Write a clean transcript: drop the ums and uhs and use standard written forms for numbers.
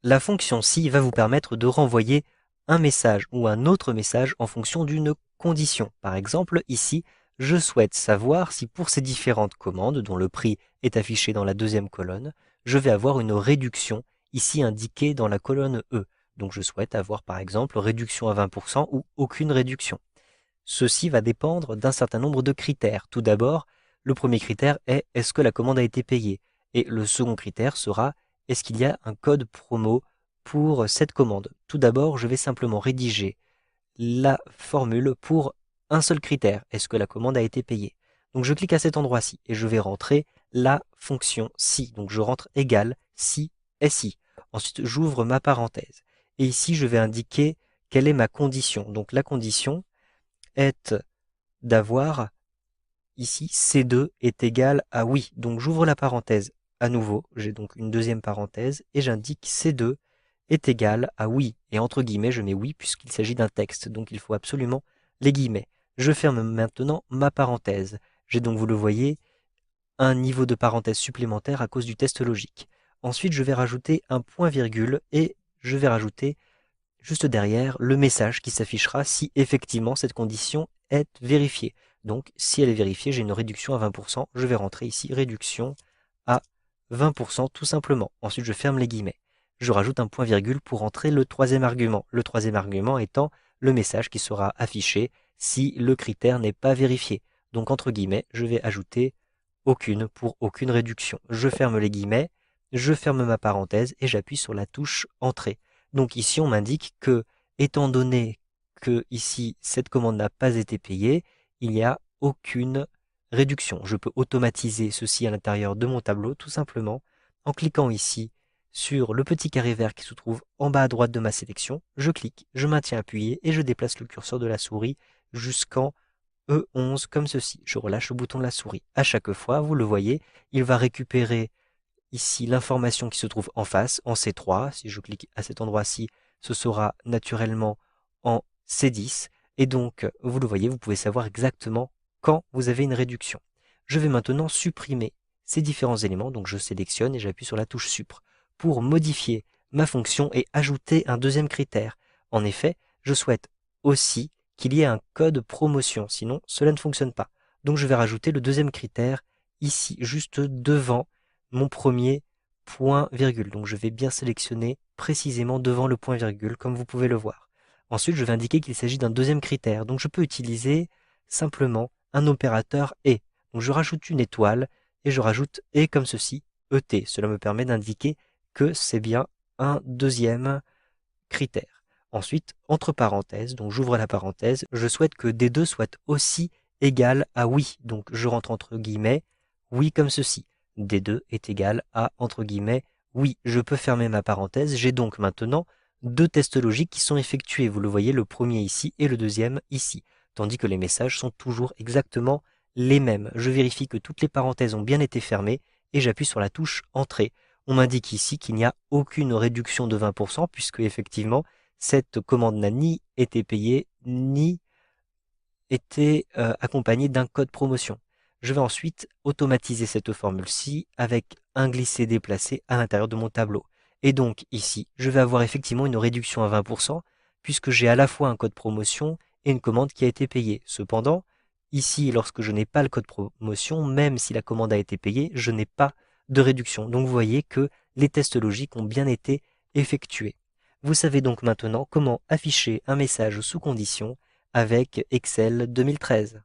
La fonction si va vous permettre de renvoyer un message ou un autre message en fonction d'une condition. Par exemple, ici, je souhaite savoir si pour ces différentes commandes, dont le prix est affiché dans la deuxième colonne, je vais avoir une réduction ici indiquée dans la colonne E. Donc je souhaite avoir par exemple réduction à 20% ou aucune réduction. Ceci va dépendre d'un certain nombre de critères. Tout d'abord, le premier critère est est-ce que la commande a été payée? Et le second critère sera est-ce qu'il y a un code promo pour cette commande? Tout d'abord, je vais simplement rédiger la formule pour un seul critère. Est-ce que la commande a été payée? Donc je clique à cet endroit-ci et je vais rentrer la fonction si. Donc je rentre égal si SI. Ensuite, j'ouvre ma parenthèse. Et ici, je vais indiquer quelle est ma condition. Donc la condition est d'avoir ici C2 est égal à oui. Donc j'ouvre la parenthèse à nouveau, j'ai donc une deuxième parenthèse et j'indique C2 est égal à oui. Et entre guillemets, je mets oui puisqu'il s'agit d'un texte, donc il faut absolument les guillemets. Je ferme maintenant ma parenthèse. J'ai donc, vous le voyez, un niveau de parenthèse supplémentaire à cause du test logique. Ensuite, je vais rajouter un point-virgule et je vais rajouter juste derrière le message qui s'affichera si effectivement cette condition est vérifiée. Donc si elle est vérifiée, j'ai une réduction à 20%, je vais rentrer ici réduction à 20% tout simplement. Ensuite je ferme les guillemets. Je rajoute un point virgule pour entrer le troisième argument. Le troisième argument étant le message qui sera affiché si le critère n'est pas vérifié. Donc entre guillemets, je vais ajouter aucune pour aucune réduction. Je ferme les guillemets, je ferme ma parenthèse et j'appuie sur la touche entrée. Donc ici, on m'indique que, étant donné que ici, cette commande n'a pas été payée, il n'y a aucune réduction. Je peux automatiser ceci à l'intérieur de mon tableau, tout simplement, en cliquant ici sur le petit carré vert qui se trouve en bas à droite de ma sélection. Je clique, je maintiens appuyé et je déplace le curseur de la souris jusqu'en E11 comme ceci. Je relâche le bouton de la souris. À chaque fois, vous le voyez, il va récupérer ici l'information qui se trouve en face, en C3. Si je clique à cet endroit-ci, ce sera naturellement en C10. Et donc, vous le voyez, vous pouvez savoir exactement quand vous avez une réduction. Je vais maintenant supprimer ces différents éléments. Donc, je sélectionne et j'appuie sur la touche Supr pour modifier ma fonction et ajouter un deuxième critère. En effet, je souhaite aussi qu'il y ait un code promotion, sinon cela ne fonctionne pas. Donc, je vais rajouter le deuxième critère ici, juste devant mon premier point virgule. Donc je vais bien sélectionner précisément devant le point virgule, comme vous pouvez le voir. Ensuite, je vais indiquer qu'il s'agit d'un deuxième critère. Donc je peux utiliser simplement un opérateur et. Donc je rajoute une étoile et je rajoute et comme ceci, ET. Cela me permet d'indiquer que c'est bien un deuxième critère. Ensuite, entre parenthèses, donc j'ouvre la parenthèse, je souhaite que D2 soit aussi égal à oui. Donc je rentre entre guillemets oui comme ceci. D2 est égal à entre guillemets oui. Je peux fermer ma parenthèse. J'ai donc maintenant deux tests logiques qui sont effectués. Vous le voyez, le premier ici et le deuxième ici. Tandis que les messages sont toujours exactement les mêmes. Je vérifie que toutes les parenthèses ont bien été fermées et j'appuie sur la touche Entrée. On m'indique ici qu'il n'y a aucune réduction de 20% puisque effectivement cette commande n'a ni été payée ni été accompagnée d'un code promotion. Je vais ensuite automatiser cette formule-ci avec un glisser-déplacer à l'intérieur de mon tableau. Et donc ici, je vais avoir effectivement une réduction à 20% puisque j'ai à la fois un code promotion et une commande qui a été payée. Cependant, ici, lorsque je n'ai pas le code promotion, même si la commande a été payée, je n'ai pas de réduction. Donc vous voyez que les tests logiques ont bien été effectués. Vous savez donc maintenant comment afficher un message sous condition avec Excel 2013.